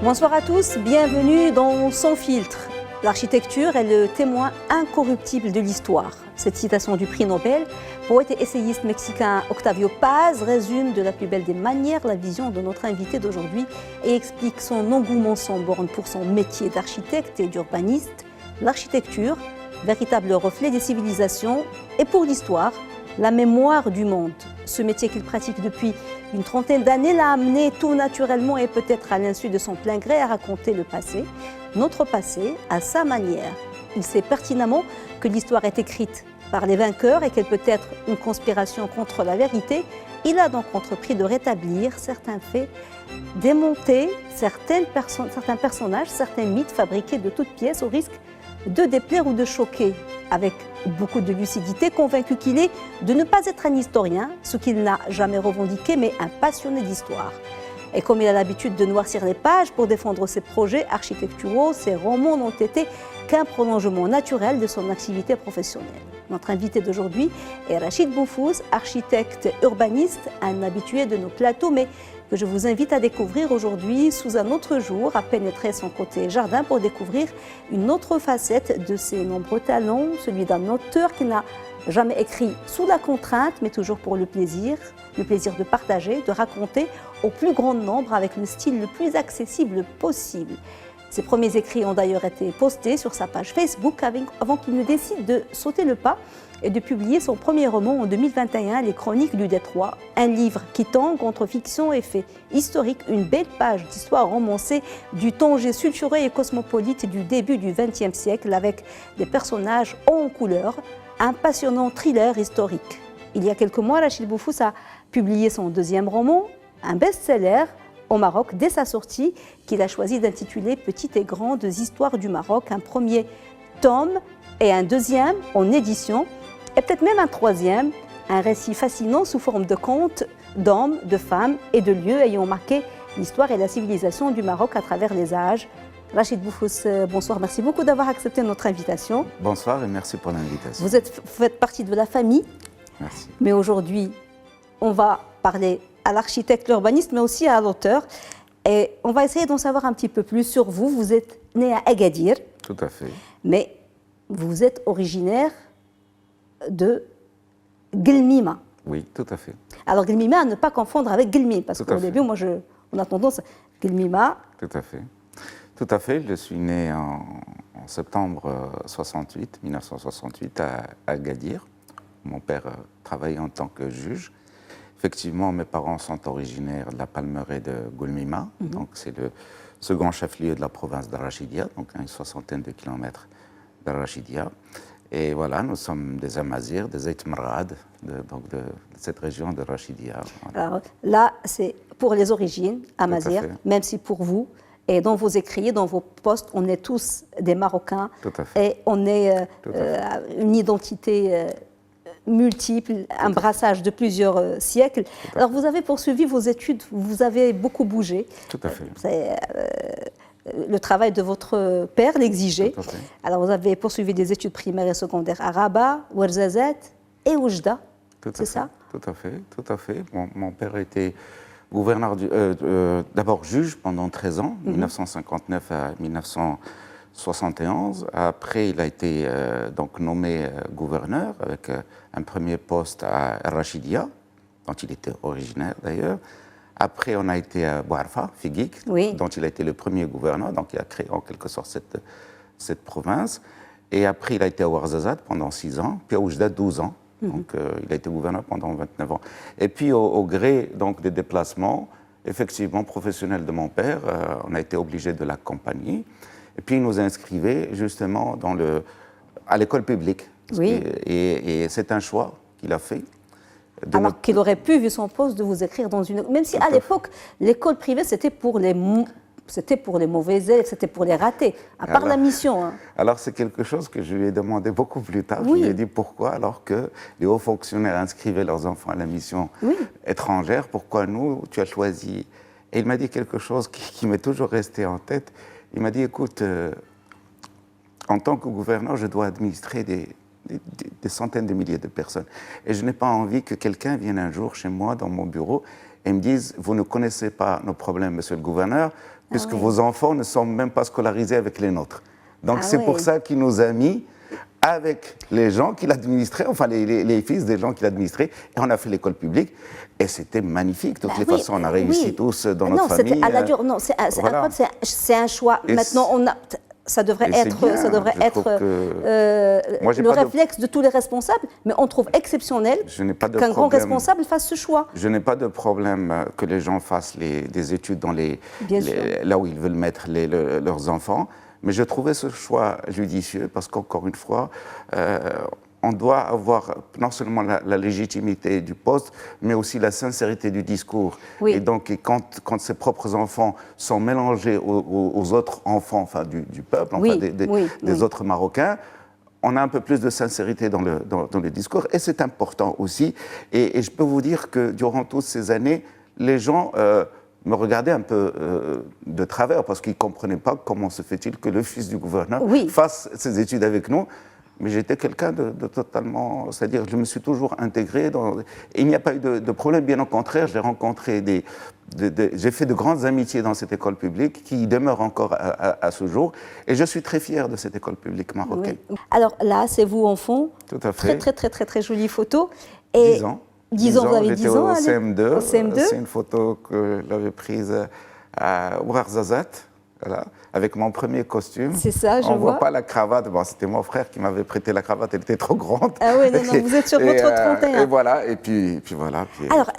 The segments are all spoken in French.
Bonsoir à tous, bienvenue dans Sans filtre. L'architecture est le témoin incorruptible de l'histoire. Cette citation du prix Nobel, poète et essayiste mexicain Octavio Paz, résume de la plus belle des manières la vision de notre invité d'aujourd'hui et explique son engouement sans borne pour son métier d'architecte et d'urbaniste. L'architecture, véritable reflet des civilisations, et pour l'histoire, la mémoire du monde. Ce métier qu'il pratique depuis une trentaine d'années l'a amené tout naturellement et peut-être à l'insu de son plein gré à raconter le passé, notre passé, à sa manière. Il sait pertinemment que l'histoire est écrite par les vainqueurs et qu'elle peut être une conspiration contre la vérité. Il a donc entrepris de rétablir certains faits, démonter certains personnages, certains mythes fabriqués de toutes pièces au risque de déplaire ou de choquer, avec beaucoup de lucidité, convaincu qu'il est de ne pas être un historien, ce qu'il n'a jamais revendiqué, mais un passionné d'histoire. Et comme il a l'habitude de noircir les pages pour défendre ses projets architecturaux, ses romans n'ont été qu'un prolongement naturel de son activité professionnelle. Notre invité d'aujourd'hui est Rachid Boufouz, architecte urbaniste, un habitué de nos plateaux, mais que je vous invite à découvrir aujourd'hui sous un autre jour, à pénétrer son côté jardin pour découvrir une autre facette de ses nombreux talents, celui d'un auteur qui n'a jamais écrit sous la contrainte, mais toujours pour le plaisir de partager, de raconter au plus grand nombre avec le style le plus accessible possible. Ses premiers écrits ont d'ailleurs été postés sur sa page Facebook avant qu'il ne décide de sauter le pas et de publier son premier roman en 2021, Les Chroniques du Détroit, un livre qui tangue entre fiction et fait historique, une belle page d'histoire romancée du Tanger sulfureux et cosmopolite du début du XXe siècle avec des personnages hauts en couleur, un passionnant thriller historique. Il y a quelques mois, Rachid Boufouz a publié son deuxième roman, un best-seller au Maroc dès sa sortie, qu'il a choisi d'intituler Petites et grandes histoires du Maroc, un premier tome et un deuxième en édition, et peut-être même un troisième, un récit fascinant sous forme de contes d'hommes, de femmes et de lieux ayant marqué l'histoire et la civilisation du Maroc à travers les âges. Rachid Boufouz, bonsoir, merci beaucoup d'avoir accepté notre invitation. Bonsoir et merci pour l'invitation. Vous faites partie de la famille. Merci. Mais aujourd'hui, on va parler à l'architecte, l'urbaniste, mais aussi à l'auteur. Et on va essayer d'en savoir un petit peu plus sur vous. Vous êtes né à Agadir. Tout à fait. Mais vous êtes originaire de Guelmima. Oui, tout à fait. Alors Guelmima, à ne pas confondre avec Guelmim, parce qu'au début, on a tendance à Guelmima. Tout à fait. Tout à fait. Je suis né en septembre 1968 à Agadir. Mon père travaillait en tant que juge. Effectivement, mes parents sont originaires de la palmeraie de Guelmima, donc c'est le second chef-lieu de la province d'Arachidia, donc à une soixantaine de kilomètres d'Arachidia. Et voilà, nous sommes des Amazirs, des Aïtmarades, de cette région de Rachidia. Voilà. Alors là, c'est pour les origines, Amazirs, même si pour vous, et dans vos écrits, dans vos postes, on est tous des Marocains. Tout à fait. Et on est une identité multiple, un brassage de plusieurs siècles. Alors vous avez poursuivi vos études, vous avez beaucoup bougé. Tout à fait. Le travail de votre père l'exigeait. Alors vous avez poursuivi des études primaires et secondaires à Rabat, Ouarzazate et Oujda. C'est ça? Tout à fait, tout à fait. Mon père était gouverneur, d'abord juge pendant 13 ans, 1959 à 1971. Après, il a été donc nommé gouverneur avec un premier poste à Rachidia, dont il était originaire d'ailleurs. Après, on a été à Bouarfa, Figuik, dont il a été le premier gouverneur, donc il a créé en quelque sorte cette province. Et après, il a été à Ouarzazate pendant 6 ans, puis à Oujda 12 ans. Donc il a été gouverneur pendant 29 ans. Et puis au gré donc, des déplacements, effectivement professionnels de mon père, on a été obligé de l'accompagner. Et puis il nous inscrivait justement à l'école publique. Et c'est un choix qu'il a fait. Alors qu'il aurait pu, vu son poste, de vous écrire dans une... Même si à l'époque, l'école privée, c'était pour les mauvais élèves, c'était pour les ratés, à part la mission. Hein. Alors c'est quelque chose que je lui ai demandé beaucoup plus tard. Je lui ai dit pourquoi, alors que les hauts fonctionnaires inscrivaient leurs enfants à la mission étrangère, pourquoi nous, tu as choisi... Et il m'a dit quelque chose qui m'est toujours resté en tête. Il m'a dit, écoute, en tant que gouverneur, je dois administrer des centaines de milliers de personnes. Et je n'ai pas envie que quelqu'un vienne un jour chez moi, dans mon bureau, et ils me disent, vous ne connaissez pas nos problèmes, monsieur le gouverneur, puisque oui. vos enfants ne sont même pas scolarisés avec les nôtres. Donc c'est oui. pour ça qu'il nous a mis avec les gens qu'il administrait, enfin les fils des gens qu'il administrait, et on a fait l'école publique, et c'était magnifique. De toutes les façons, on a réussi tous dans notre famille. Non, c'était à la dure. Non, voilà. c'est un choix. Et maintenant, ça devrait être, le réflexe de tous les responsables, mais on trouve exceptionnel qu'un grand responsable fasse ce choix. Je n'ai pas de problème que les gens fassent des études dans là où ils veulent mettre leurs enfants. Mais je trouvais ce choix judicieux parce qu'encore une fois, on doit avoir non seulement la légitimité du poste, mais aussi la sincérité du discours. Oui. Et donc, quand ses propres enfants sont mélangés aux autres enfants, enfin du peuple, enfin des autres Marocains, on a un peu plus de sincérité dans le discours. Et c'est important aussi. Et je peux vous dire que durant toutes ces années, les gens me regardaient un peu de travers parce qu'ils ne comprenaient pas comment se fait-il que le fils du gouverneur fasse ses études avec nous. Mais j'étais quelqu'un de totalement... C'est-à-dire, je me suis toujours intégré. Il n'y a pas eu de problème, bien au contraire. J'ai rencontré j'ai fait de grandes amitiés dans cette école publique qui demeurent encore à ce jour. Et je suis très fier de cette école publique marocaine. Oui. Alors là, c'est vous en fond. Tout à fait. Très jolie photo. Et 10 ans, vous avez 10 ans. J'étais au CM2. C'est une photo que j'avais prise à Ouarzazate, voilà, avec mon premier costume. C'est ça, je vois. On ne voit pas la cravate. Bon, c'était mon frère qui m'avait prêté la cravate, elle était trop grande. Ah oui, non, vous êtes sur votre 31. Et voilà, et puis voilà. Alors,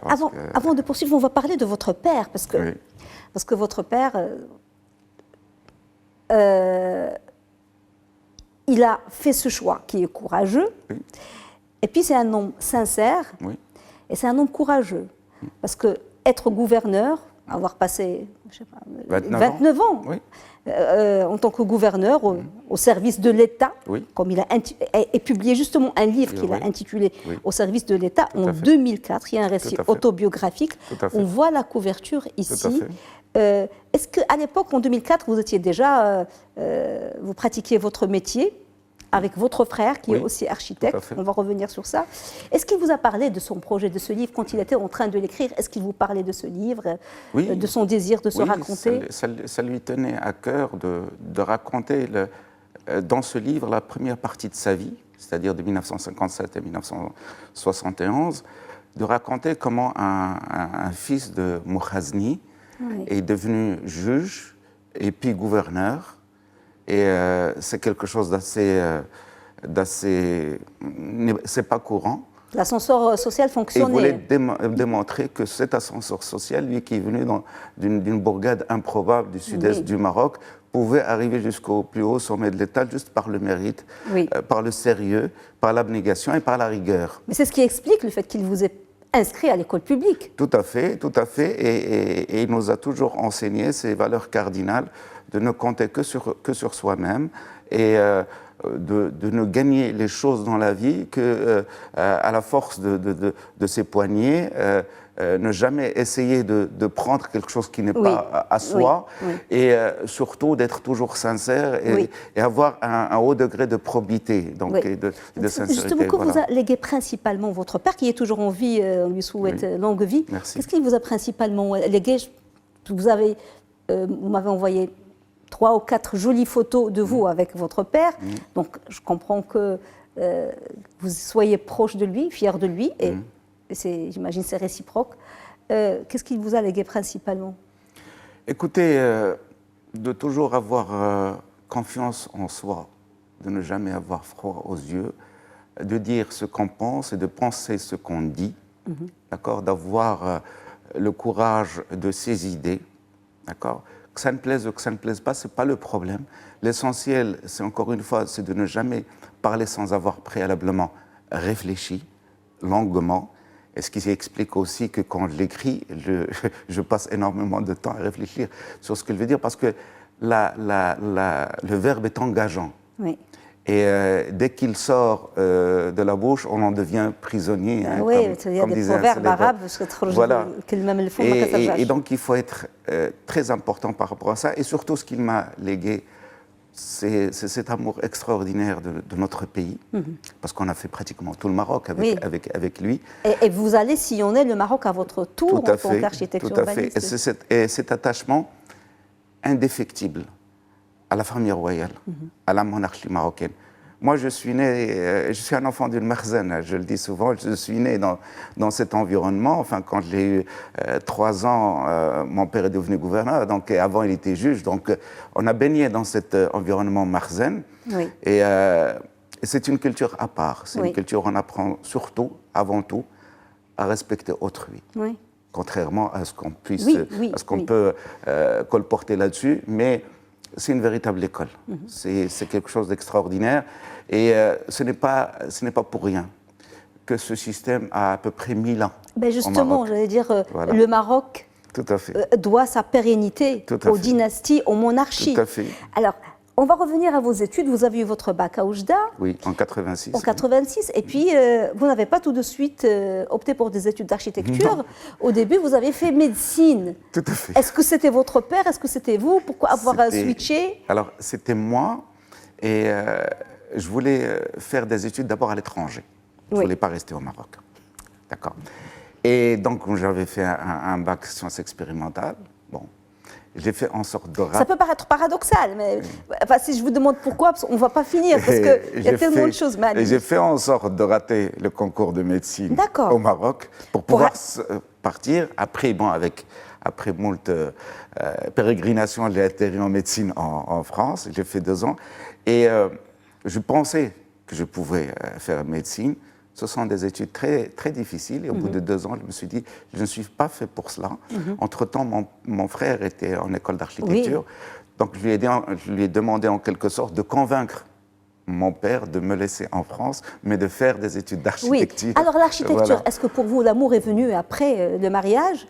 avant de poursuivre, on va parler de votre père, parce que votre père, il a fait ce choix qui est courageux, et puis c'est un homme sincère, et c'est un homme courageux, parce que être gouverneur, avoir passé, je sais pas, 29 ans en tant que gouverneur au service de l'État, comme il a publié justement un livre qu'il a intitulé Au service de l'État en 2004. Il y a un récit autobiographique. On voit la couverture ici. Est-ce qu'à l'époque, en 2004, vous étiez déjà, vous pratiquiez votre métier avec votre frère qui est aussi architecte, on va revenir sur ça. Est-ce qu'il vous a parlé de son projet, de ce livre, quand il était en train de l'écrire? Est-ce qu'il vous parlait de ce livre, de son désir de se raconter? Ça lui tenait à cœur de raconter dans ce livre la première partie de sa vie, c'est-à-dire de 1957 à 1971, de raconter comment un fils de Mouhazni est devenu juge et puis gouverneur. Et c'est quelque chose d'assez... c'est pas courant. L'ascenseur social fonctionnait. Et il voulait démontrer que cet ascenseur social, lui qui est venu d'une bourgade improbable du sud-est du Maroc, pouvait arriver jusqu'au plus haut sommet de l'État juste par le mérite, par le sérieux, par l'abnégation et par la rigueur. Mais c'est ce qui explique le fait qu'il vous ait inscrit à l'école publique. Tout à fait, tout à fait. Et il nous a toujours enseigné ces valeurs cardinales de ne compter que sur soi-même et de ne gagner les choses dans la vie qu'à la force de ses poignets, ne jamais essayer de prendre quelque chose qui n'est pas à soi et surtout d'être toujours sincère et avoir un haut degré de probité et de sincérité. Justement, que vous a légué principalement votre père, qui est toujours en vie, on lui souhaite longue vie. Qu'est-ce qu'il vous a principalement légué? Vous m'avez envoyé 3 ou 4 jolies photos de vous avec votre père. Donc, je comprends que vous soyez proche de lui, fier de lui, et j'imagine c'est réciproque. Qu'est-ce qu'il vous a légué principalement? Écoutez, de toujours avoir confiance en soi, de ne jamais avoir froid aux yeux, de dire ce qu'on pense et de penser ce qu'on dit, d'accord, d'avoir le courage de ses idées, d'accord. Que ça ne plaise ou que ça ne plaise pas, ce n'est pas le problème. L'essentiel, c'est encore une fois, c'est de ne jamais parler sans avoir préalablement réfléchi longuement. Et ce qui explique aussi que quand je l'écris, je passe énormément de temps à réfléchir sur ce que je veux dire, parce que le verbe est engageant. Et dès qu'il sort de la bouche, on en devient prisonnier. Oui, il y a des proverbes arabes. Voilà. Et donc il faut être très important par rapport à ça. Et surtout, ce qu'il m'a légué c'est cet amour extraordinaire de notre pays, parce qu'on a fait pratiquement tout le Maroc avec lui. Et vous allez sillonner le Maroc à votre tour en tant qu'architecte urbaniste. Et cet attachement indéfectible à la famille royale, à la monarchie marocaine. Moi, je suis un enfant d'une Merzenne, je le dis souvent, je suis né dans cet environnement. Enfin, quand j'ai eu 3 ans, mon père est devenu gouverneur, donc avant il était juge, donc on a baigné dans cet environnement Merzenne. Oui. Et c'est une culture à part, c'est une culture où on apprend surtout, avant tout, à respecter autrui. Oui. Contrairement à ce qu'on puisse, à ce qu'on peut colporter là-dessus, mais c'est une véritable école. C'est quelque chose d'extraordinaire. Et ce n'est pas pour rien que ce système a à peu près 1000 ans. Ben justement, j'allais dire, le Maroc doit sa pérennité aux dynasties, aux monarchies. Tout à fait. Alors, on va revenir à vos études. Vous avez eu votre bac à Oujda. Oui, en 86. En 86. Et puis, vous n'avez pas tout de suite opté pour des études d'architecture. Au début, vous avez fait médecine. Tout à fait. Est-ce que c'était votre père? Est-ce que c'était vous? Pourquoi avoir switché? Alors, c'était moi. Et je voulais faire des études d'abord à l'étranger. Je ne voulais pas rester au Maroc. D'accord. Et donc, j'avais fait un bac sciences expérimentales. Bon. J'ai fait en sorte de rater. Ça peut paraître paradoxal, mais enfin, si je vous demande pourquoi, on ne va pas finir, parce qu'il y a tellement de choses mal. Et j'ai fait en sorte de rater le concours de médecine au Maroc pour pouvoir partir. Après, bon, après moult pérégrinations, j'ai atterri en médecine en France. J'ai fait 2 ans. Et je pensais que je pouvais faire médecine. Ce sont des études très, très difficiles. Et au bout de 2 ans, je me suis dit, je ne suis pas fait pour cela. Entre-temps, mon frère était en école d'architecture. Donc, je lui ai demandé en quelque sorte de convaincre mon père de me laisser en France, mais de faire des études d'architecture. Oui. Alors, l'architecture, est-ce que pour vous, l'amour est venu après le mariage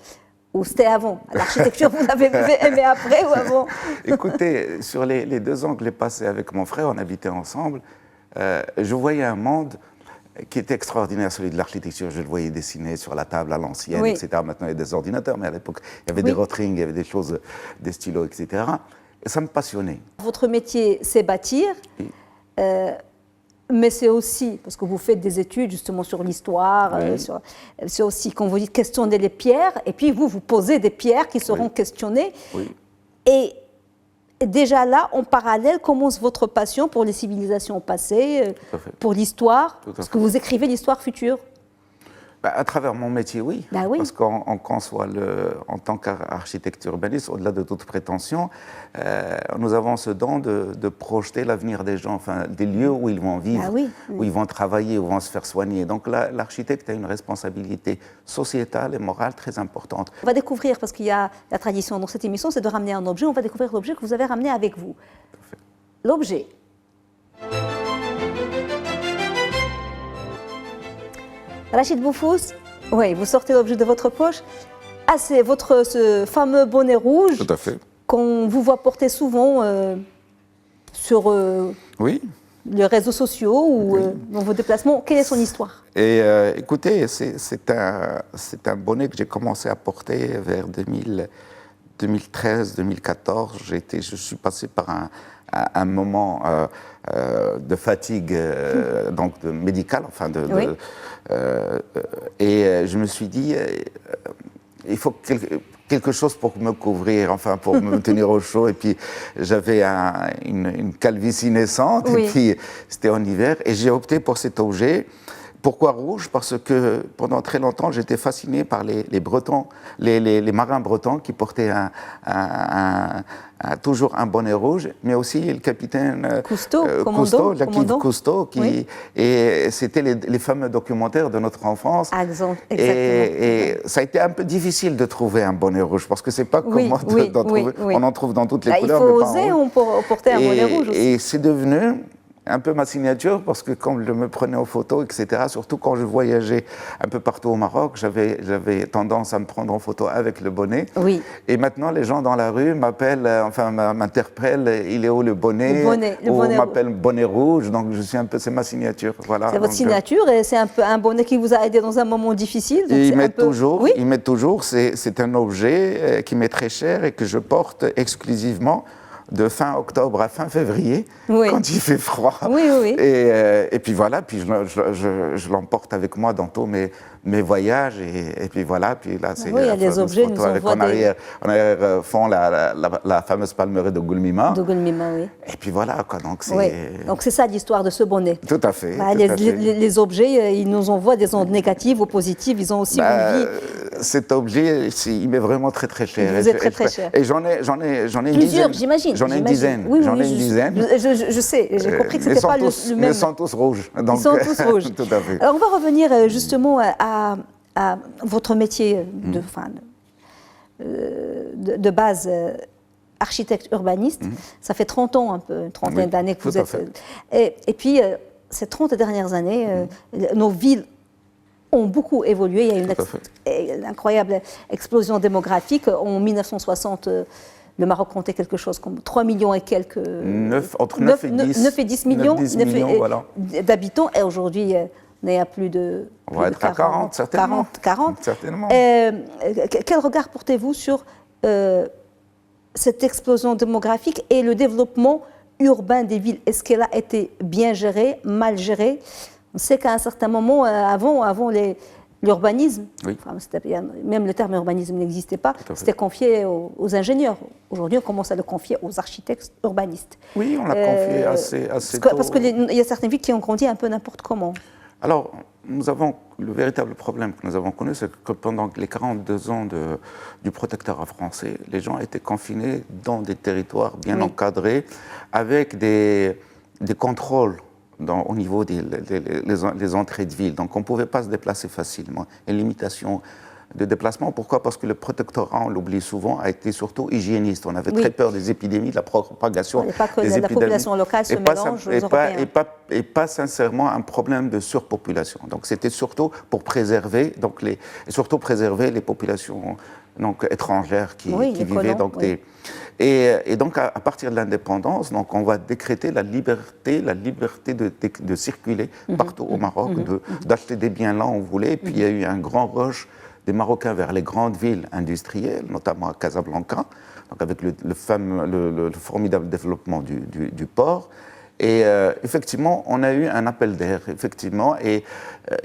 ou c'était avant? L'architecture, vous l'avez aimé après ou avant? Écoutez, sur les 2 ans que j'ai passés avec mon frère, on habitait ensemble, je voyais un monde qui était extraordinaire, celui de l'architecture. Je le voyais dessiner sur la table à l'ancienne, etc. Maintenant, il y a des ordinateurs, mais à l'époque, il y avait des Rotring, il y avait des choses, des stylos, etc. Et ça me passionnait. Votre métier, c'est bâtir, mais c'est aussi, parce que vous faites des études justement sur l'histoire, c'est aussi, quand vous dites questionner les pierres, et puis vous posez des pierres qui seront questionnées. Et déjà là, en parallèle, commence votre passion pour les civilisations passées, pour l'histoire, parce que vous écrivez l'histoire future. À travers mon métier, oui. Parce qu'on conçoit, en tant qu'architecte urbaniste, au-delà de toute prétention, nous avons ce don de projeter l'avenir des gens, enfin, des lieux où ils vont vivre, où ils vont travailler, où ils vont se faire soigner. Donc l'architecte a une responsabilité sociétale et morale très importante. On va découvrir, parce qu'il y a la tradition dans cette émission, c'est de ramener un objet. On va découvrir l'objet que vous avez ramené avec vous. L'objet. Rachid Boufous, oui, vous sortez l'objet de votre poche. Ah, c'est ce fameux bonnet rouge. Tout à fait. Qu'on vous voit porter souvent sur les réseaux sociaux ou dans vos déplacements. Quelle est son histoire? Et écoutez, c'est un bonnet que j'ai commencé à porter vers 2013-2014. Je suis passé par un moment de fatigue donc médicale, enfin et je me suis dit, il faut quelque chose pour me couvrir, enfin pour me tenir au chaud. Et puis j'avais une calvitie naissante, et puis c'était en hiver, et j'ai opté pour cet objet. Pourquoi rouge? Parce que pendant très longtemps, j'étais fasciné par les Bretons, les marins bretons qui portaient toujours un bonnet rouge, mais aussi le capitaine Cousteau, Jacques Cousteau, et c'était les fameux documentaires de notre enfance. Exactement. Et ça a été un peu difficile de trouver un bonnet rouge, parce que c'est pas comment d'en trouver. On en trouve dans toutes les couleurs. Il faut oser porter un bonnet rouge aussi. Et c'est devenu un peu ma signature, parce que quand je me prenais aux photos, etc., surtout quand je voyageais un peu partout au Maroc, j'avais tendance à me prendre en photo avec le bonnet. Et maintenant, les gens dans la rue m'appellent, enfin m'interpellent, il est où le bonnet? Ou m'appellent bonnet rouge, donc je suis un peu, c'est ma signature. Voilà. C'est votre signature, et c'est un peu un bonnet qui vous a aidé dans un moment difficile. Donc il m'aide toujours, c'est un objet qui m'est très cher et que je porte exclusivement de fin octobre à fin février, Oui. quand il fait froid. Oui, oui. Et puis voilà, puis je l'emporte avec moi dans tous mes voyages. Et puis voilà, puis là, c'est Oui, il y a des objets, nous avec envoient en arrière-fond la fameuse palmeraie de Goulmima. De Goulmima, oui. Et puis voilà, quoi. Donc c'est ça l'histoire de ce bonnet. Tout à fait. Bah, les objets, ils nous envoient des ondes négatives ou positives, ils ont aussi une vie. Cet objet, il m'est vraiment très très cher. Il vous est très cher. Et j'en ai une Plusieurs, dizaine. j'imagine. J'en ai une dizaine. Oui, j'en ai une dizaine. Je sais, j'ai compris que ce n'était pas le même. Ils sont tous rouges. Donc, ils sont tous rouges. Tout à fait. Alors, on va revenir justement à votre métier de base, architecte urbaniste. Ça fait 30 ans, un peu, une trentaine d'années que vous êtes. Et puis, ces 30 dernières années, nos villes ont beaucoup évolué. Il y a une incroyable explosion démographique. En 1960, le Maroc comptait quelque chose comme 3 millions et quelques... Entre 9 et 10 millions, 10 millions voilà. d'habitants. Et aujourd'hui, on est à plus de... On va être à 40, certainement. 40. Certainement. Quel regard portez-vous sur cette explosion démographique et le développement urbain des villes? Est-ce qu'elle a été bien gérée, mal gérée? On sait qu'à un certain moment, avant l'urbanisme, même le terme urbanisme n'existait pas, c'était confié aux ingénieurs. Aujourd'hui, on commence à le confier aux architectes urbanistes. Oui, on l'a confié assez tôt. Parce qu'il y a certaines villes qui ont grandi un peu n'importe comment. Alors, le véritable problème que nous avons connu, c'est que pendant les 42 ans du protectorat français, les gens étaient confinés dans des territoires bien encadrés, avec des contrôles au niveau des entrées de ville. Donc on ne pouvait pas se déplacer facilement. Une limitation de déplacement. Pourquoi? Parce que le protectorat, on l'oublie souvent, a été surtout hygiéniste. On avait très peur des épidémies, de la propagation des épidémies. La population locale se mélange aux Européens. Et pas sincèrement un problème de surpopulation. Donc c'était surtout pour préserver, les populations étrangères qui vivaient. Et donc à partir de l'indépendance, on va décréter la liberté de circuler partout au Maroc, d'acheter des biens là où on voulait. Et puis il y a eu un grand rush des Marocains vers les grandes villes industrielles, notamment à Casablanca, donc avec le formidable développement du port. Et effectivement, on a eu un appel d'air, effectivement. Et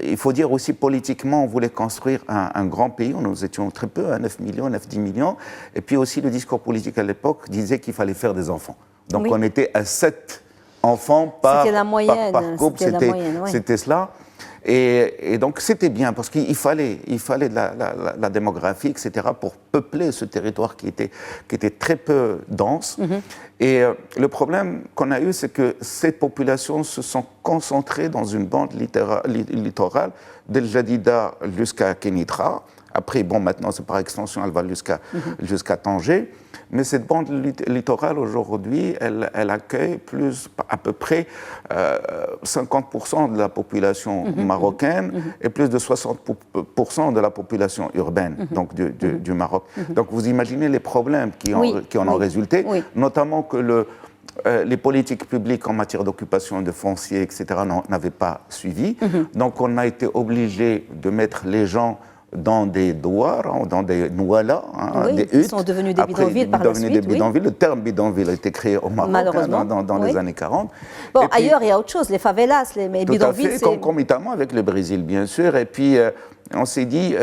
il faut dire aussi, politiquement, on voulait construire un grand pays. Nous étions très peu, à 9 millions, 9-10 millions. Et puis aussi, le discours politique à l'époque disait qu'il fallait faire des enfants. Donc on était à 7 enfants par couple. C'était cela. Et donc c'était bien, parce qu'il fallait de la démographie, etc., pour peupler ce territoire qui était très peu dense. Et le problème qu'on a eu, c'est que ces populations se sont concentrées dans une bande littorale, d'El Jadida jusqu'à Kénitra. Après, maintenant, c'est par extension, elle va jusqu'à Tanger. Mais cette bande littorale, aujourd'hui, elle accueille à peu près 50% de la population marocaine et plus de 60% de la population urbaine du Maroc. Donc, vous imaginez les problèmes qui en ont résulté, notamment que les politiques publiques en matière d'occupation de foncier, etc., n'avaient pas suivi. Donc, on a été obligé de mettre les gens dans des douars, dans des noualas, des huttes. Ils sont devenus des bidonvilles par la suite. Le terme bidonville a été créé au Maroc dans les années 40. Bon, ailleurs, il y a autre chose, les favelas, mais bidonvilles, c'est... Concomitamment avec le Brésil, bien sûr. Et puis, on s'est dit,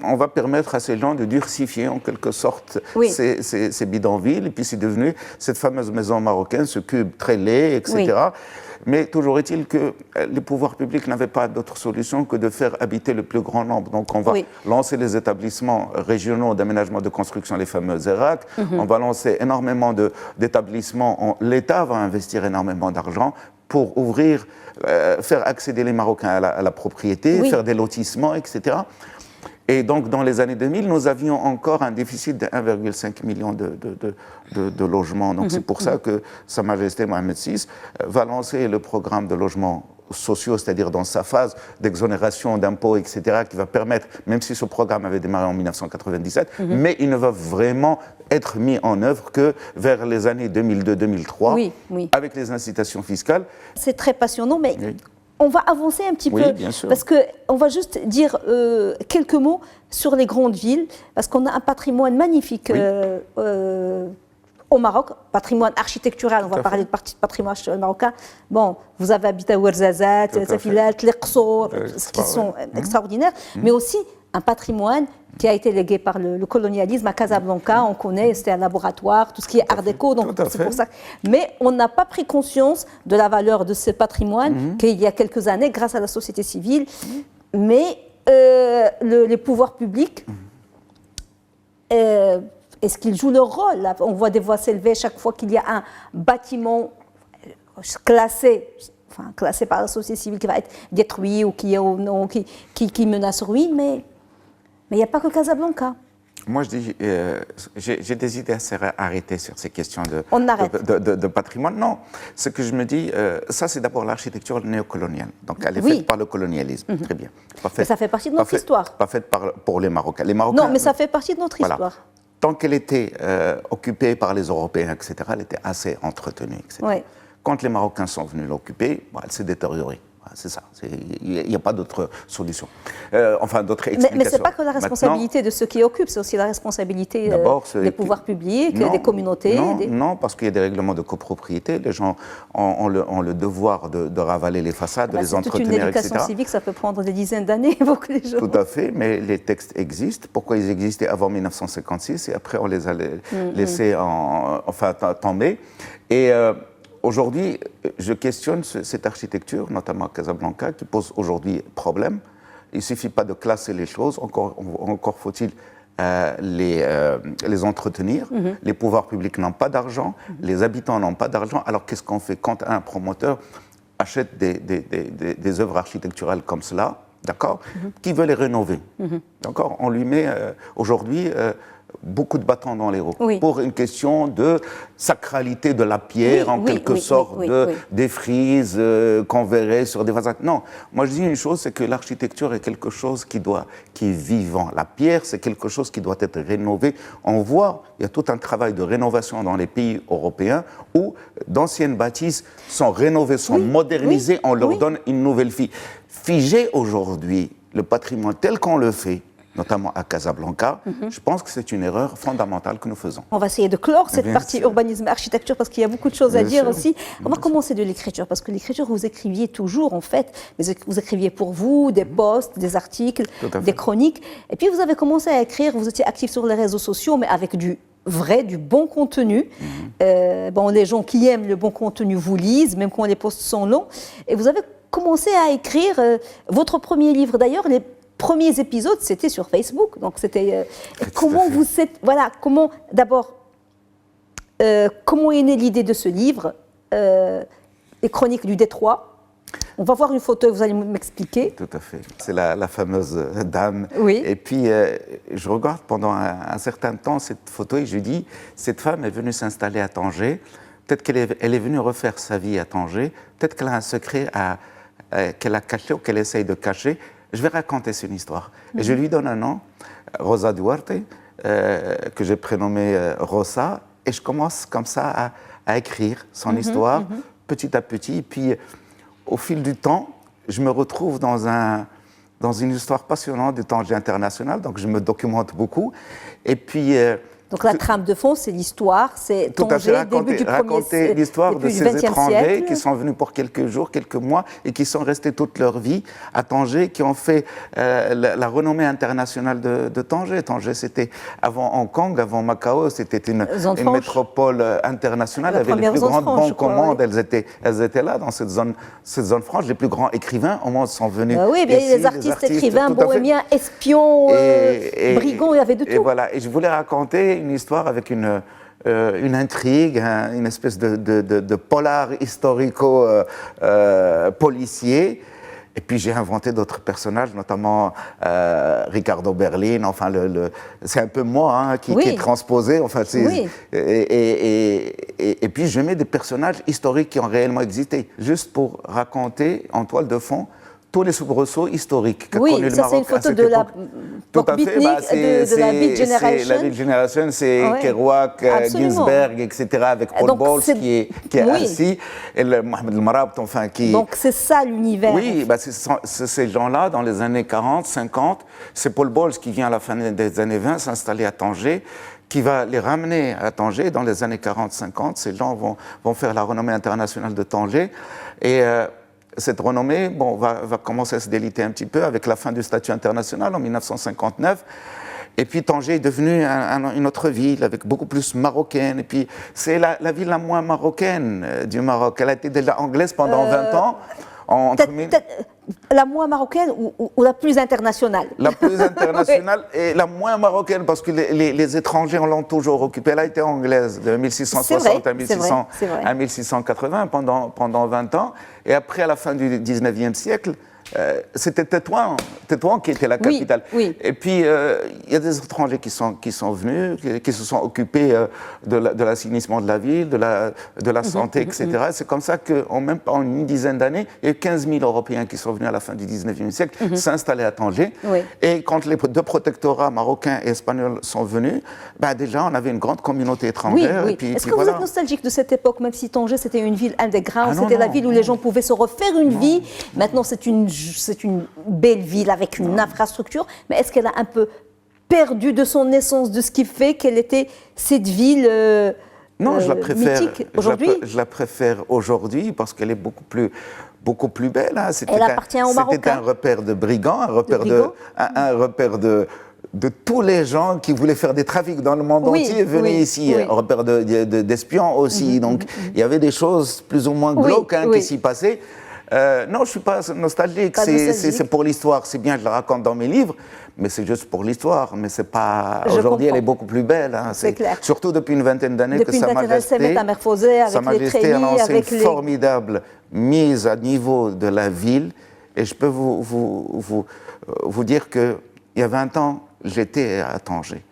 on va permettre à ces gens de durcifier en quelque sorte ces bidonvilles. Et puis, c'est devenu cette fameuse maison marocaine, ce cube très laid, etc. Mais toujours est-il que les pouvoirs publics n'avaient pas d'autre solution que de faire habiter le plus grand nombre. Donc on va lancer les établissements régionaux d'aménagement de construction, les fameux ERAC. On va lancer énormément d'établissements. L'État va investir énormément d'argent pour ouvrir, faire accéder les Marocains à la propriété, faire des lotissements, etc. Et donc, dans les années 2000, nous avions encore un déficit de 1,5 million de logements. Donc, c'est pour ça que Sa Majesté Mohamed VI va lancer le programme de logements sociaux, c'est-à-dire dans sa phase d'exonération d'impôts, etc., qui va permettre, même si ce programme avait démarré en 1997, mais il ne va vraiment être mis en œuvre que vers les années 2002-2003, avec les incitations fiscales. C'est très passionnant, mais... On va avancer un petit peu, parce qu'on va juste dire quelques mots sur les grandes villes, parce qu'on a un patrimoine magnifique au Maroc, patrimoine architectural, on va parler de patrimoine marocain. Bon, vous avez habité à Ouarzazate, Tafilat, les Qsour, qui sont extraordinaires, mais aussi un patrimoine qui a été légué par le colonialisme à Casablanca. On connaît, c'était un laboratoire, tout ce qui est art déco, donc c'est pour ça. Mais on n'a pas pris conscience de la valeur de ce patrimoine qu'il y a quelques années, grâce à la société civile. Mais les pouvoirs publics, est-ce qu'ils jouent leur rôle? On voit des voix s'élever chaque fois qu'il y a un bâtiment classé par la société civile qui va être détruit ou qui menace ruine, mais il n'y a pas que Casablanca. Moi, je dis, j'ai des idées assez arrêtées sur ces questions de patrimoine. Non, ce que je me dis, ça c'est d'abord l'architecture néocoloniale. Donc elle est faite par le colonialisme, très bien. Mais ça fait partie de notre histoire. Pas faite pour les Marocains. Non, mais ça fait partie de notre histoire. Tant qu'elle était occupée par les Européens, etc., elle était assez entretenue, etc. Ouais. Quand les Marocains sont venus l'occuper, elle s'est détériorée. C'est ça, il n'y a pas d'autre solution. Enfin, d'autres explications. Mais ce n'est pas que la responsabilité de ceux qui occupent, c'est aussi la responsabilité des pouvoirs publics, des communautés. Non, parce qu'il y a des règlements de copropriété. Les gens ont le devoir de ravaler les façades, de les entretenir, etc. Toute une éducation civique, ça peut prendre des dizaines d'années pour que les gens... Tout à fait, mais les textes existent. Pourquoi ils existaient avant 1956 et après on les a laissés tomber. Et... aujourd'hui, je questionne cette architecture, notamment à Casablanca, qui pose aujourd'hui problème. Il ne suffit pas de classer les choses, encore faut-il les entretenir. Les pouvoirs publics n'ont pas d'argent, les habitants n'ont pas d'argent. Alors qu'est-ce qu'on fait quand un promoteur achète des œuvres architecturales comme cela, d'accord, qui veut les rénover, d'accord? On lui met aujourd'hui... beaucoup de bâtons dans les roues, pour une question de sacralité de la pierre, en quelque sorte, des frises qu'on verrait sur des façades. Non, moi je dis une chose, c'est que l'architecture est quelque chose qui est vivant. La pierre, c'est quelque chose qui doit être rénové. On voit, il y a tout un travail de rénovation dans les pays européens où d'anciennes bâtisses sont rénovées, sont modernisées, on leur donne une nouvelle vie. Figer aujourd'hui le patrimoine tel qu'on le fait, notamment à Casablanca, je pense que c'est une erreur fondamentale que nous faisons. On va essayer de clore cette partie urbanisme et architecture parce qu'il y a beaucoup de choses à dire aussi. On va commencer de l'écriture, parce que l'écriture, vous écriviez toujours en fait, vous écriviez pour vous, des posts, des articles, des chroniques, et puis vous avez commencé à écrire, vous étiez actif sur les réseaux sociaux, mais avec du bon contenu. Les gens qui aiment le bon contenu vous lisent, même quand les posts sont longs, et vous avez commencé à écrire votre premier livre. D'ailleurs, les premiers épisodes, c'était sur Facebook. Donc, c'était comment comment est née l'idée de ce livre, Les Chroniques du Détroit. On va voir une photo et vous allez m'expliquer. Tout à fait. C'est la fameuse dame. Oui. Et puis, je regarde pendant un certain temps cette photo et je dis, cette femme est venue s'installer à Tanger. Peut-être qu'elle est venue refaire sa vie à Tanger. Peut-être qu'elle a un secret qu'elle a caché ou qu'elle essaye de cacher. Je vais raconter son histoire. Et je lui donne un nom, Rosa Duarte, que j'ai prénommé Rosa, et je commence comme ça à écrire son histoire, petit à petit. Et puis, au fil du temps, je me retrouve dans une histoire passionnante du Tanger international, donc je me documente beaucoup. Et puis... donc la trame de fond, c'est l'histoire, c'est Tanger, raconter l'histoire de ces étrangers qui sont venus pour quelques jours, quelques mois, et qui sont restés toute leur vie à Tanger, qui ont fait la renommée internationale de Tanger. Tanger, c'était avant Hong Kong, avant Macao, c'était une métropole internationale avec les plus grandes banques au monde. Elles étaient là, dans cette zone franche. Les plus grands écrivains au monde sont venus. Oui, bien les artistes, écrivains, bohémiens, espions, brigands, il y avait de tout. Et voilà, et je voulais raconter une histoire avec une intrigue, une espèce de polar historico-policier. Et puis j'ai inventé d'autres personnages, notamment Ricardo Berlin. Enfin, c'est un peu moi qui est transposé. Enfin, et puis je mets des personnages historiques qui ont réellement existé, juste pour raconter en toile de fond tous les soubresauts historiques qu'a connu le Maroc. Oui, ça c'est une photo de la Beat Generation. La Beat Generation, c'est Kerouac, Ginsberg, etc., avec Paul Bowles qui est assis, et Mohamed El Marabt, enfin qui... Donc c'est ça l'univers. Oui, c'est ces gens-là, dans les années 40, 50, c'est Paul Bowles qui vient à la fin des années 20 s'installer à Tanger, qui va les ramener à Tanger dans les années 40-50. Ces gens vont faire la renommée internationale de Tanger. Et cette renommée va commencer à se déliter un petit peu avec la fin du statut international en 1959. Et puis Tanger est devenue une autre ville avec beaucoup plus marocaine. Et puis c'est la ville la moins marocaine du Maroc. Elle a été déjà anglaise pendant 20 ans. La moins marocaine ou la plus internationale? La plus internationale et la moins marocaine parce que les étrangers l'ont toujours occupée. Elle a été anglaise de 1660 à 1680 pendant 20 ans. Et après, à la fin du 19e siècle, c'était Tétouan qui était la capitale. Oui. Et puis, il y a des étrangers qui sont venus, qui se sont occupés de l'assainissement de la ville, de la santé, etc. C'est comme ça qu'en même pas une dizaine d'années, il y a eu 15 000 Européens qui sont venus à la fin du 19e siècle s'installer à Tanger. Oui. Et quand les deux protectorats marocains et espagnols sont venus, déjà, on avait une grande communauté étrangère. Oui. Est-ce que vous êtes nostalgique de cette époque, même si Tanger, c'était une ville underground, c'était la ville où les gens pouvaient se refaire une vie. Maintenant, c'est une belle ville avec une infrastructure, mais est-ce qu'elle a un peu perdu de son essence, de ce qui fait qu'elle était cette ville non, je la préfère, mythique aujourd'hui? Je la préfère aujourd'hui parce qu'elle est beaucoup plus belle. Hein. Elle appartient aux Marocains. C'était un repère de brigands, un repère de tous les gens qui voulaient faire des trafics dans le monde entier venaient ici, un repère d'espions aussi. Donc il y avait des choses plus ou moins glauques qui s'y passaient. Non, je ne suis pas nostalgique. C'est pour l'histoire. C'est bien, je la raconte dans mes livres, mais c'est juste pour l'histoire. Mais c'est pas. Aujourd'hui, elle est beaucoup plus belle. Hein. C'est clair. Surtout depuis une vingtaine d'années que Sa Majesté a lancé une formidable mise à niveau de la ville. Et je peux vous dire qu'il y a 20 ans, j'étais à Tanger.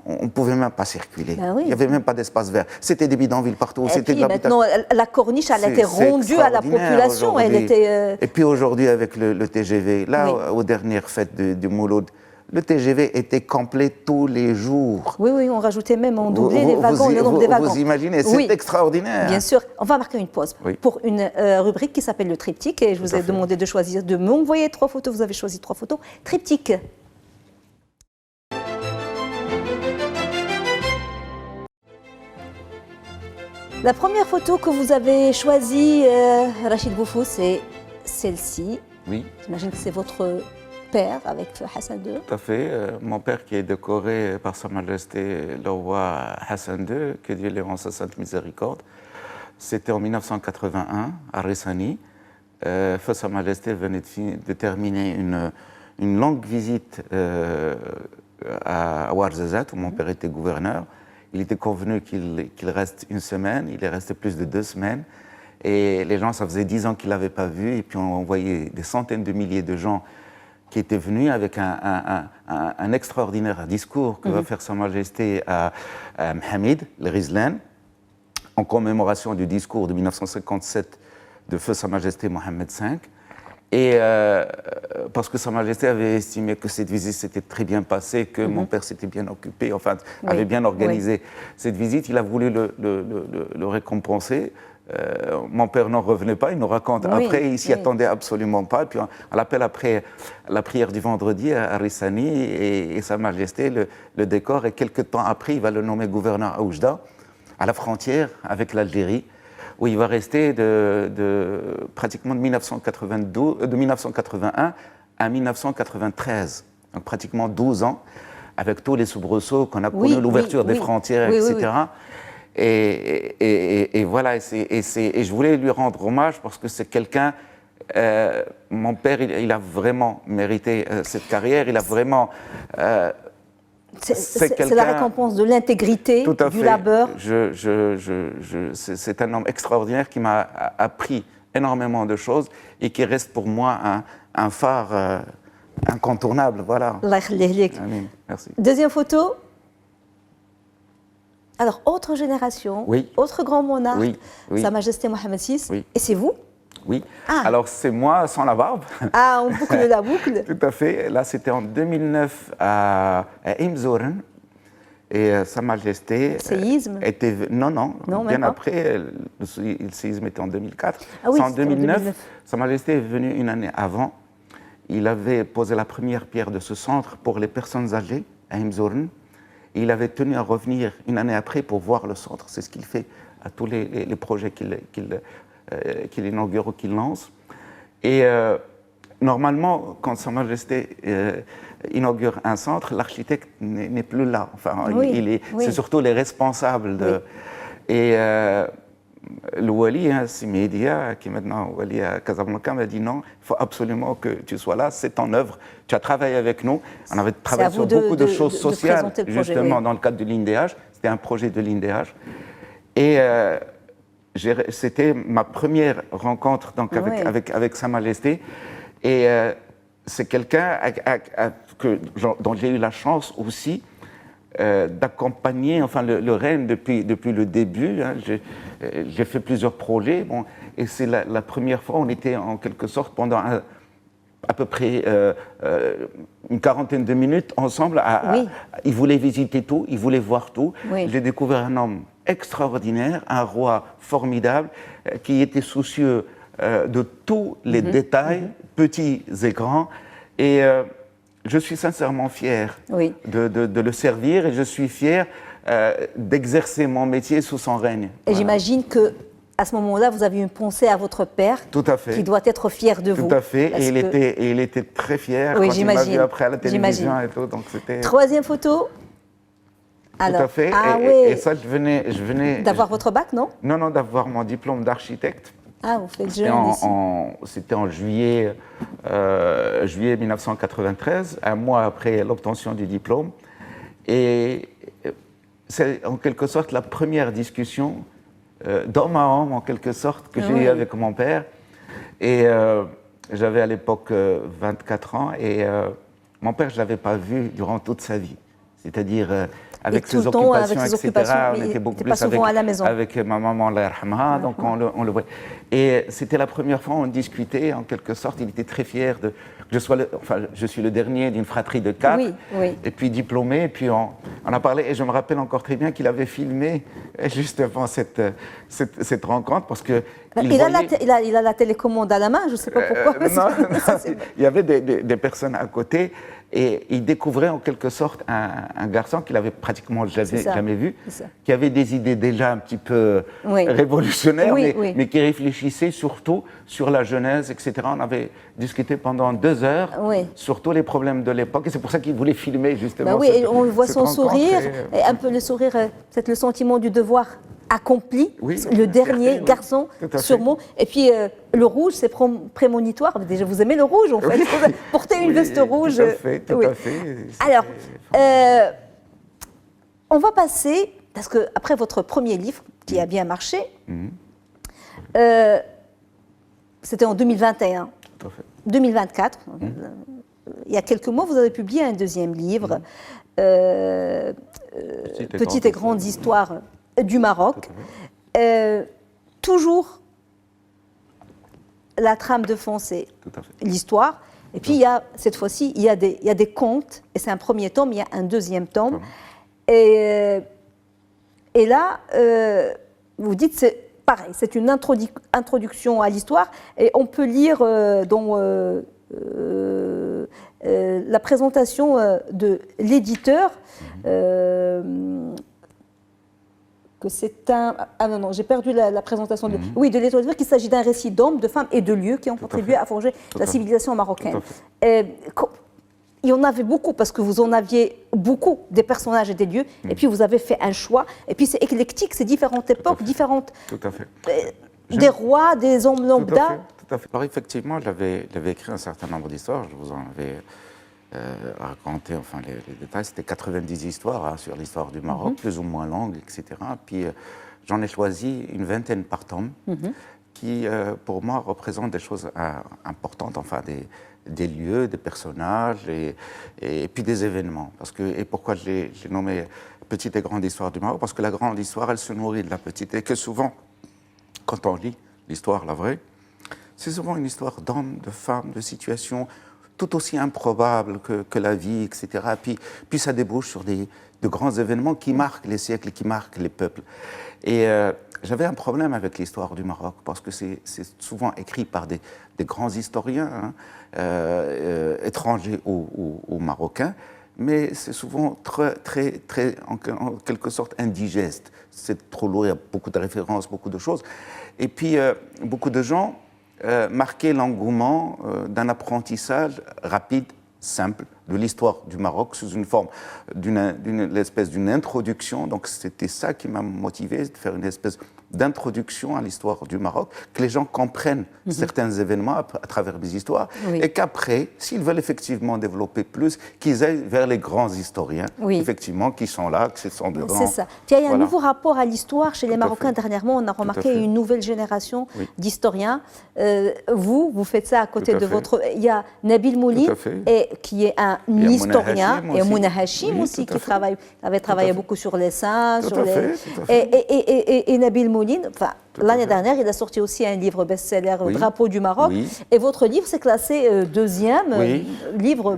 On ne pouvait même pas circuler. Il n'y avait même pas d'espace vert. C'était des bidonvilles partout. Et puis maintenant, la corniche, elle a été rendue à la population. Et puis aujourd'hui, avec le TGV, là, aux dernières fêtes du Mouloud, le TGV était complet tous les jours. Oui, on rajoutait même, on doublait les wagons, le nombre des wagons. Vous imaginez, c'est extraordinaire. Bien sûr. On va marquer une pause pour une rubrique qui s'appelle le triptyque. Et je vous ai demandé de m'envoyer 3 photos. Vous avez choisi 3 photos. Triptyque. La première photo que vous avez choisie, Rachid Boufou, c'est celle-ci. Oui. J'imagine que c'est votre père avec Hassan II. Tout à fait. Mon père qui est décoré par Sa Majesté le roi Hassan II, que Dieu l'ait en sa sainte miséricorde. C'était en 1981 à Rissani. Feu Sa Majesté venait de terminer une longue visite à Ouarzazate, où mon père était gouverneur. Il était convenu qu'il reste une semaine, il est resté plus de 2 semaines. Et les gens, ça faisait 10 ans qu'ils ne l'avaient pas vu. Et puis on voyait des centaines de milliers de gens qui étaient venus avec un extraordinaire discours que va faire Sa Majesté à Mohamed, le Rizlan, en commémoration du discours de 1957 de Feu Sa Majesté Mohamed V. Et parce que Sa Majesté avait estimé que cette visite s'était très bien passée, que mon père s'était bien occupé, enfin, avait bien organisé cette visite, il a voulu le récompenser. Mon père n'en revenait pas, il nous raconte après, il ne s'y attendait absolument pas. Et puis on l'appelle après la prière du vendredi à Rissani et Sa Majesté le décore. Et quelques temps après, il va le nommer gouverneur à Oujda, à la frontière avec l'Algérie, où il va rester pratiquement de 1981 à 1993, donc pratiquement 12 ans, avec tous les soubresauts qu'on a connus, l'ouverture des frontières, etc. Et voilà, et je voulais lui rendre hommage parce que c'est quelqu'un, mon père, il a vraiment mérité cette carrière, il a vraiment... c'est la récompense de l'intégrité, du labeur. C'est un homme extraordinaire qui m'a appris énormément de choses et qui reste pour moi un phare incontournable. Voilà. Amin. Merci. Deuxième photo. Alors, autre génération, autre grand monarque, Sa Majesté Mohamed VI, et c'est vous? Oui. Alors, c'est moi sans la barbe. Ah, on boucle la boucle. Tout à fait. Là, c'était en 2009 à Imzoren. Et Sa Majesté était... Non, bien après. Le séisme était en 2004. Ah oui, en 2009. Sa Majesté est venue une année avant. Il avait posé la première pierre de ce centre pour les personnes âgées à Imzoren. Et il avait tenu à revenir une année après pour voir le centre. C'est ce qu'il fait à tous les projets qu'il inaugure ou qu'il lance. Et normalement, quand Sa Majesté inaugure un centre, l'architecte n'est plus là. Enfin, oui, c'est surtout les responsables de... Oui. Et le Wali, Simédia, qui est maintenant Wali à Casablanca, m'a dit non, il faut absolument que tu sois là, c'est ton œuvre, tu as travaillé avec nous. On avait travaillé sur beaucoup de choses sociales, justement, dans le cadre de l'INDH. C'était un projet de l'INDH. Et c'était ma première rencontre donc, avec Sa Majesté. Et c'est quelqu'un dont j'ai eu la chance aussi d'accompagner enfin, le règne depuis le début. Hein. J'ai fait plusieurs projets. Bon, et c'est la première fois, on était en quelque sorte pendant à peu près une quarantaine de minutes ensemble. Il voulait visiter tout, il voulait voir tout. Oui. J'ai découvert un homme extraordinaire, un roi formidable, qui était soucieux de tous les détails, petits et grands. Et je suis sincèrement fier de le servir et je suis fier d'exercer mon métier sous son règne. Et j'imagine qu'à ce moment-là, vous avez une pensée à votre père qui doit être fier de vous. Tout à fait, et il était très fier quand il m'a vu après à la télévision et tout. Donc troisième photo. Alors, tout à fait, et ça je venais d'avoir votre bac, non? Non, d'avoir mon diplôme d'architecte. Ah, vous faites jeune ici. C'était en juillet 1993, un mois après l'obtention du diplôme. Et c'est en quelque sorte la première discussion d'homme à homme, en quelque sorte, que j'ai eue avec mon père. Et j'avais à l'époque 24 ans et mon père, je ne l'avais pas vu durant toute sa vie. C'est-à-dire avec ses occupations, etc. On était beaucoup plus avec ma maman, Allah yarhamha, donc on le voyait. Et c'était la première fois où on discutait, en quelque sorte. Il était très fier que je suis le dernier d'une fratrie de 4, et puis diplômé, et puis on a parlé, et je me rappelle encore très bien qu'il avait filmé justement cette rencontre, parce que... Il a la télécommande à la main, je ne sais pas pourquoi. Non, il y avait des personnes à côté, et il découvrait en quelque sorte un garçon qu'il avait pratiquement jamais vu, qui avait des idées déjà un petit peu révolutionnaires, mais qui réfléchissait surtout sur la jeunesse, etc. On avait discuté pendant 2 heures sur tous les problèmes de l'époque, et c'est pour ça qu'il voulait filmer justement. Et on voit son sourire, et un peu le sourire, peut-être le sentiment du devoir accompli, le dernier garçon sûrement. Et puis le rouge, c'est prémonitoire. Déjà, vous aimez le rouge en fait. Vous portez une veste rouge. Tout à fait. Alors, on va passer, parce que après votre premier livre, qui a bien marché, c'était en 2021. Tout à fait. 2024, il y a quelques mois, vous avez publié un deuxième livre, Petite et grande histoire du Maroc. Toujours la trame de fond, c'est l'histoire. Et puis, cette fois-ci, il y a des contes. Et c'est un premier tome, il y a un deuxième tome. Et là, vous dites, c'est pareil, c'est une introduction à l'histoire. Et on peut lire dans la présentation de l'éditeur que c'est un... Ah non, j'ai perdu la présentation de... Oui, de l'étoile, qu'il s'agit d'un récit d'hommes, de femmes et de lieux qui ont contribué à forger la civilisation marocaine. Il y en avait beaucoup, parce que vous en aviez beaucoup des personnages et des lieux, et puis vous avez fait un choix, et puis c'est éclectique, c'est différentes époques, différentes... Tout à fait. Des rois, des hommes lambda. Tout à fait. Alors effectivement, j'avais écrit un certain nombre d'histoires, je vous en avais... raconter enfin, les détails. C'était 90 histoires sur l'histoire du Maroc, plus ou moins longues, etc. Puis j'en ai choisi une vingtaine par tome, qui, pour moi, représentent des choses importantes, enfin des lieux, des personnages et puis des événements. Et pourquoi j'ai nommé Petite et grande histoire du Maroc? Parce que la grande histoire, elle se nourrit de la petite. Et que souvent, quand on lit l'histoire, la vraie, c'est souvent une histoire d'hommes, de femmes, de situations tout aussi improbable que la vie, etc. Puis ça débouche sur de grands événements qui marquent les siècles, qui marquent les peuples. Et j'avais un problème avec l'histoire du Maroc, parce que c'est souvent écrit par des grands historiens, étrangers ou marocains, mais c'est souvent en quelque sorte indigeste. C'est trop lourd, il y a beaucoup de références, beaucoup de choses. Et puis, beaucoup de gens marquaient l'engouement d'un apprentissage rapide, simple, de l'histoire du Maroc sous une forme d'une espèce d'une introduction. Donc c'était ça qui m'a motivé, de faire une espèce d'introduction à l'histoire du Maroc, que les gens comprennent certains événements à travers mes histoires, et qu'après, s'ils veulent effectivement développer plus, qu'ils aillent vers les grands historiens, effectivement, qui sont là, qui sont dedans. C'est ça. Puis il y a un nouveau rapport à l'histoire chez les Marocains. Dernièrement, on a remarqué une nouvelle génération d'historiens. Vous faites ça à côté de votre... Il y a Nabil Mouline, qui est un historien, et Mouna Hachim aussi, qui avait travaillé beaucoup sur les saints, et Nabil Mouline, l'année dernière, il a sorti aussi un livre best-seller, Drapeau du Maroc, et votre livre s'est classé deuxième livre.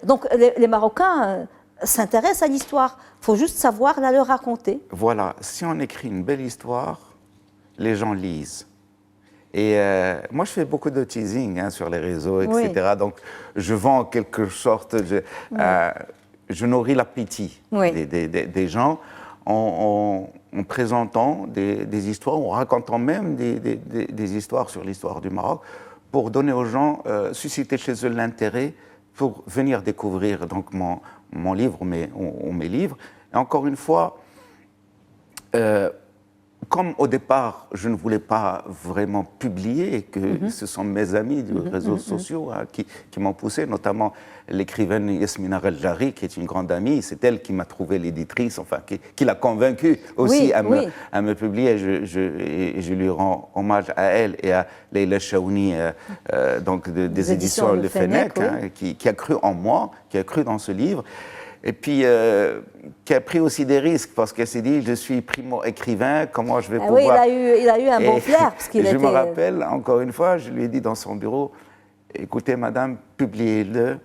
Donc les Marocains s'intéressent à l'histoire, il faut juste savoir la leur raconter. Voilà, si on écrit une belle histoire, les gens lisent. Et moi, je fais beaucoup de teasing sur les réseaux, etc. Donc, je vends en quelque sorte, je nourris l'appétit des gens en présentant des histoires, en racontant même des histoires sur l'histoire du Maroc, pour donner aux gens, susciter chez eux l'intérêt pour venir découvrir donc, mon livre ou mes livres. Et encore une fois, comme au départ, je ne voulais pas vraiment publier, et que ce sont mes amis des réseaux sociaux qui m'ont poussé, notamment l'écrivaine Yasmina Rajari, qui est une grande amie, c'est elle qui m'a trouvé l'éditrice, enfin, qui l'a convaincue aussi à me publier. Et je lui rends hommage à elle et à Leila Chaouni, donc des éditions Le Fennec, qui a cru en moi, qui a cru dans ce livre. Et puis, qui a pris aussi des risques, parce qu'elle s'est dit, je suis primo-écrivain, comment je vais pouvoir... Oui, il a eu un bon flair. Je me rappelle, encore une fois, je lui ai dit dans son bureau, écoutez, madame, publiez-le,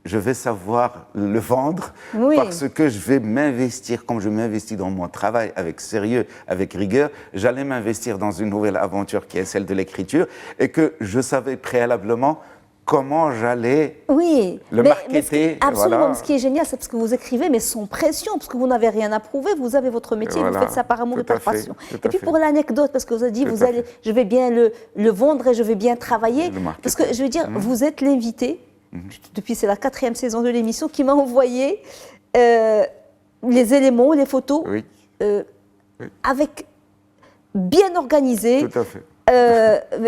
je vais savoir le vendre, parce que je vais m'investir, comme je m'investis dans mon travail, avec sérieux, avec rigueur, j'allais m'investir dans une nouvelle aventure qui est celle de l'écriture, et que je savais préalablement comment j'allais le marketer. Absolument, ce qui est génial, c'est parce que vous écrivez, mais sans pression, parce que vous n'avez rien à prouver, vous avez votre métier, vous faites ça par amour et par passion. Et puis pour l'anecdote, parce que vous avez dit, je vais bien le vendre et je vais bien travailler, parce que je veux dire, vous êtes l'invité, depuis c'est la 4e saison de l'émission, qui m'a envoyé les éléments, les photos, avec bien organisé. Tout à fait.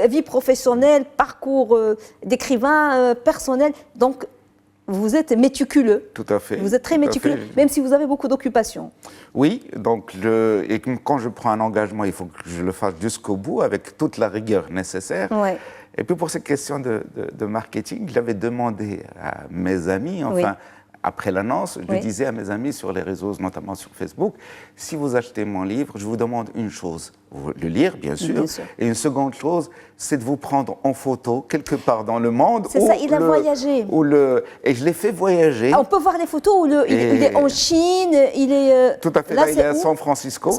Vie professionnelle, parcours d'écrivain personnel. Donc, vous êtes méticuleux. Tout à fait. Vous êtes très méticuleux, même si vous avez beaucoup d'occupations. Oui, donc et quand je prends un engagement, il faut que je le fasse jusqu'au bout, avec toute la rigueur nécessaire. Et puis pour ces questions de marketing, j'avais demandé à mes amis, enfin, après l'annonce, je disais à mes amis sur les réseaux, notamment sur Facebook, si vous achetez mon livre, je vous demande une chose, le lire, bien sûr. Et une seconde chose, c'est de vous prendre en photo quelque part dans le monde. C'est ça, il a voyagé. Et je l'ai fait voyager. On peut voir les photos où il est en Chine, il est... Tout à fait, là il est à San Francisco.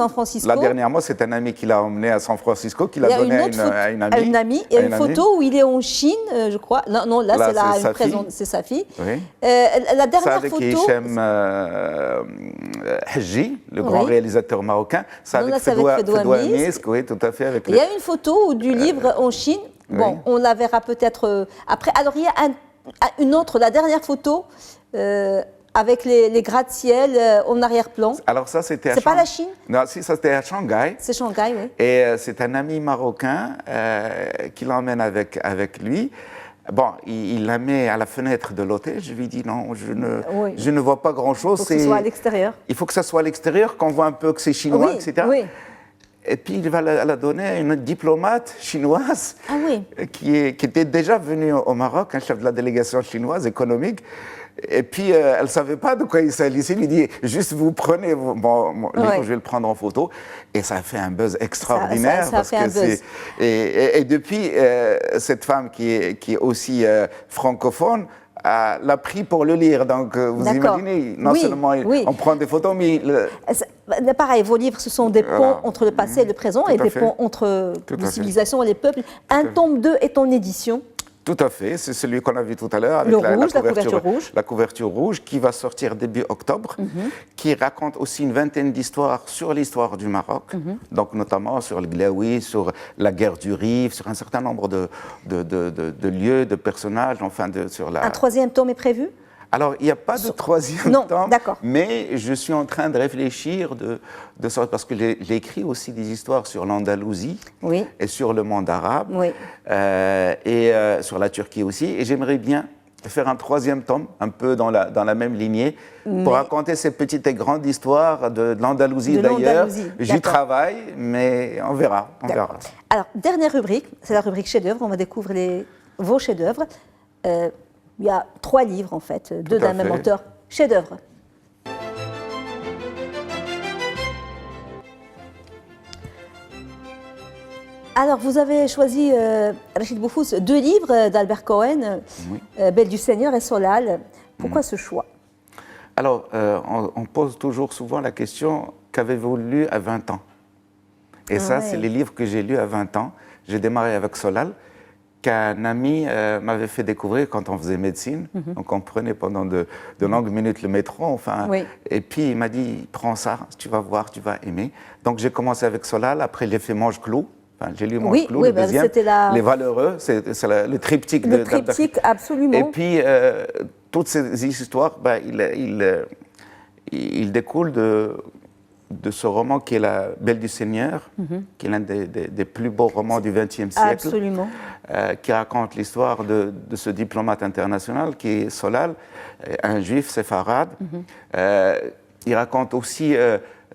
Là, dernièrement, c'est un ami qui l'a emmené à San Francisco, qui l'a donné à une amie. Il y a une photo où il est en Chine, je crois. Non, là, c'est sa fille. La dernière avec photo... Hichem Hadji, le grand réalisateur marocain. C'est avec Fedwa Misk, oui, tout à fait. Il y a une photo du livre en Chine. Bon, on la verra peut-être après. Alors, il y a une autre, la dernière photo, avec les gratte-ciel en arrière-plan. Alors ça, c'était à C'est pas la Chine? Non, si, ça c'était à Shanghai. C'est Shanghai, oui. Et c'est un ami marocain qui l'emmène avec lui. Bon, il la met à la fenêtre de l'hôtel. Je lui dis non, je ne vois pas grand-chose. Il faut que ce soit à l'extérieur. Il faut que ça soit à l'extérieur, qu'on voit un peu que c'est chinois, etc. Et puis il va la donner à une diplomate chinoise qui était déjà venue au Maroc, un chef de la délégation chinoise économique. Et puis, elle ne savait pas de quoi il s'agissait. Il lui dit, juste vous prenez mon livre, je vais le prendre en photo. Et ça a fait un buzz extraordinaire. Ça a fait un buzz. Et depuis, cette femme qui est aussi francophone, l'a pris pour le lire. Donc, vous imaginez, non seulement on prend des photos, mais... Pareil, vos livres, ce sont des ponts entre le passé et le présent, et des ponts entre les civilisations et les peuples. Un tome 2 est en édition. Tout à fait, c'est celui qu'on a vu tout à l'heure avec la couverture rouge qui va sortir début octobre, qui raconte aussi une vingtaine d'histoires sur l'histoire du Maroc, donc notamment sur le Glaoui, sur la guerre du Rif, sur un certain nombre de lieux, de personnages, enfin sur la... Un troisième tome est prévu ? Alors, il n'y a pas de troisième tome, mais je suis en train de réfléchir de sorte, parce que j'ai écrit aussi des histoires sur l'Andalousie et sur le monde arabe, et sur la Turquie aussi, et j'aimerais bien faire un troisième tome, un peu dans la même lignée, pour raconter ces petites et grandes histoires de l'Andalousie d'ailleurs. J'y travaille, mais on verra. Alors, dernière rubrique, c'est la rubrique chef-d'œuvre, on va découvrir vos chefs-d'œuvre. Il y a 3 livres, en fait, 2 d'un même auteur, chef-d'œuvre. Alors, vous avez choisi, Rachid Boufous, 2 livres d'Albert Cohen, Belle du Seigneur et Solal. Pourquoi ce choix ? Alors, on pose toujours souvent la question, qu'avez-vous lu à 20 ans ? Et ça, c'est les livres que j'ai lus à 20 ans. J'ai démarré avec Solal, qu'un ami m'avait fait découvrir quand on faisait médecine. Donc on prenait pendant de longues minutes le métro, et puis il m'a dit, prends ça, tu vas voir, tu vas aimer. Donc j'ai commencé avec Solal, après j'ai fait Mange-Clou. J'ai lu Mange-Clou, le deuxième, Les Valeureux, c'est le triptyque de... Le triptyque, absolument. Et puis toutes ces histoires, il découle de ce roman qui est La Belle du Seigneur, qui est l'un des plus beaux romans du XXe siècle. Absolument. Qui raconte l'histoire de ce diplomate international qui est Solal, un juif séfarade. Il raconte aussi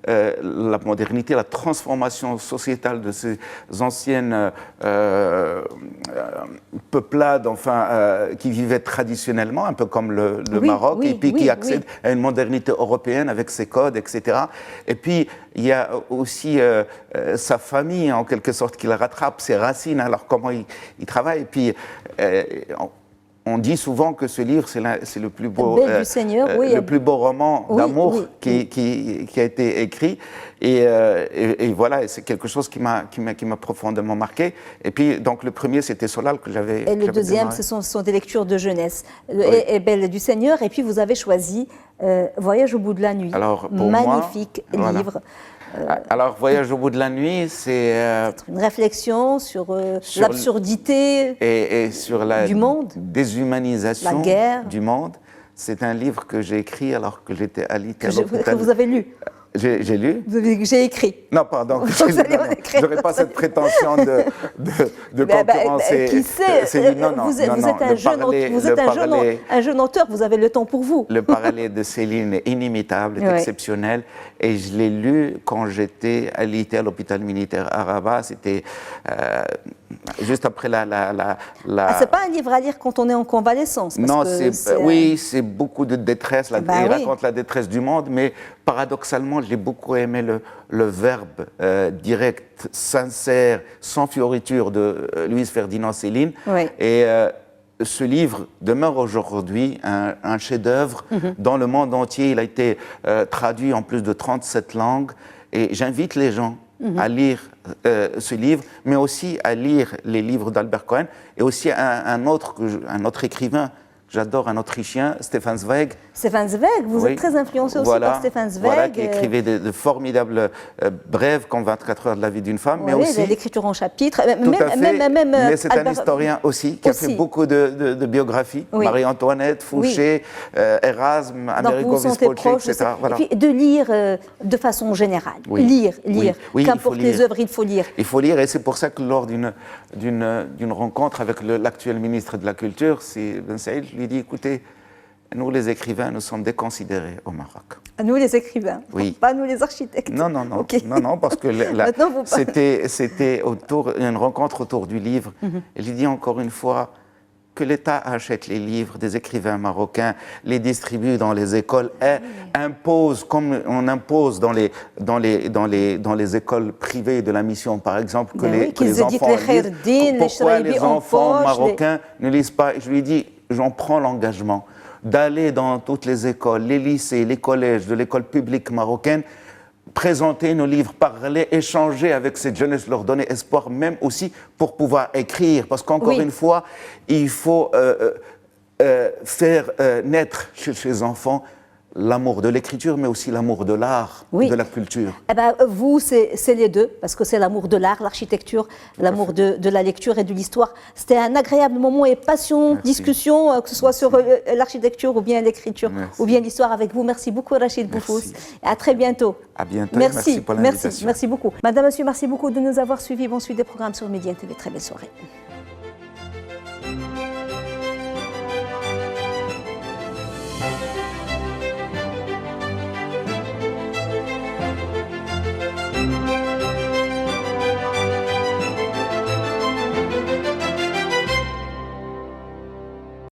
la modernité, la transformation sociétale de ces anciennes peuplades, qui vivaient traditionnellement, un peu comme le Maroc, et puis qui accèdent à une modernité européenne avec ses codes, etc. Et puis, il y a aussi sa famille, en quelque sorte, qui la rattrape, ses racines, alors comment il travaille. Et puis, on dit souvent que ce livre, c'est le plus beau, le plus beau roman d'amour qui a été écrit. Et voilà, c'est quelque chose qui m'a profondément marqué. Et puis, donc, le premier, c'était Solal que j'avais. Et le deuxième, ce sont des lectures de jeunesse. Et Belle du Seigneur. Et puis, vous avez choisi Voyage au bout de la nuit. Alors, pour magnifique livre. Alors, Voyage au bout de la nuit, c'est une réflexion sur l'absurdité et sur la du monde, déshumanisation la guerre. Du monde. C'est un livre que j'ai écrit alors que j'étais alité à l'hôpital. Que vous avez lu. J'ai lu. J'ai écrit. Non, pardon. Je n'aurais pas cette prétention de concurrencer. Qui sait vous êtes un jeune auteur, vous avez le temps pour vous. Le parallèle de Céline est inimitable, est exceptionnel. Et je l'ai lu quand j'étais alité à l'hôpital militaire à Rabat. C'était juste après c'est pas un livre à lire quand on est en convalescence. Non, c'est beaucoup de détresse. Il raconte la détresse du monde, mais paradoxalement, j'ai beaucoup aimé le verbe direct, sincère, sans fioriture de Louise Ferdinand Céline. Et ce livre demeure aujourd'hui un chef-d'œuvre. Dans le monde entier. Il a été traduit en plus de 37 langues. Et j'invite les gens à lire ce livre, mais aussi à lire les livres d'Albert Cohen, et aussi un autre écrivain. J'adore un Autrichien, Stefan Zweig. Stefan Zweig, vous êtes très influencé aussi par Stefan Zweig. Voilà, qui écrivait de formidables brèves comme 24 heures de la vie d'une femme, mais aussi... l'écriture en chapitres. Mais c'est un historien aussi, qui a fait beaucoup de biographies. Marie-Antoinette, Fouché, Erasme, Amerigo Vespucci, etc. Voilà. Et puis de lire de façon générale. Lire. Qu'importe les œuvres, il faut lire. Il faut lire, et c'est pour ça que lors d'une rencontre avec l'actuel ministre de la Culture, c'est Ben Saïd, je lui dis, écoutez, nous les écrivains, nous sommes déconsidérés au Maroc. Nous les écrivains, pas nous les architectes. Non, parce que c'était une rencontre autour du livre. Et je dis encore une fois que l'État achète les livres des écrivains marocains, les distribue dans les écoles, et impose, comme on impose dans les écoles privées de la mission, par exemple, que les enfants lisent. Pourquoi les enfants marocains ne lisent pas? Je lui dis, j'en prends l'engagement d'aller dans toutes les écoles, les lycées, les collèges de l'école publique marocaine, présenter nos livres, parler, échanger avec cette jeunesse, leur donner espoir, même aussi pour pouvoir écrire. Parce qu'encore une fois, il faut faire naître chez les enfants l'amour de l'écriture, mais aussi l'amour de l'art, de la culture. Eh ben, vous, c'est les deux, parce que c'est l'amour de l'art, l'architecture, l'amour de la lecture et de l'histoire. C'était un agréable moment et passionnante discussion, que ce soit sur l'architecture ou bien l'écriture, ou bien l'histoire avec vous. Merci beaucoup, Rachid Boufous. À très bientôt. À bientôt. Merci pour l'invitation. Merci beaucoup. Madame, monsieur, merci beaucoup de nous avoir suivis. Bon suite des programmes sur Média TV. Très belle soirée.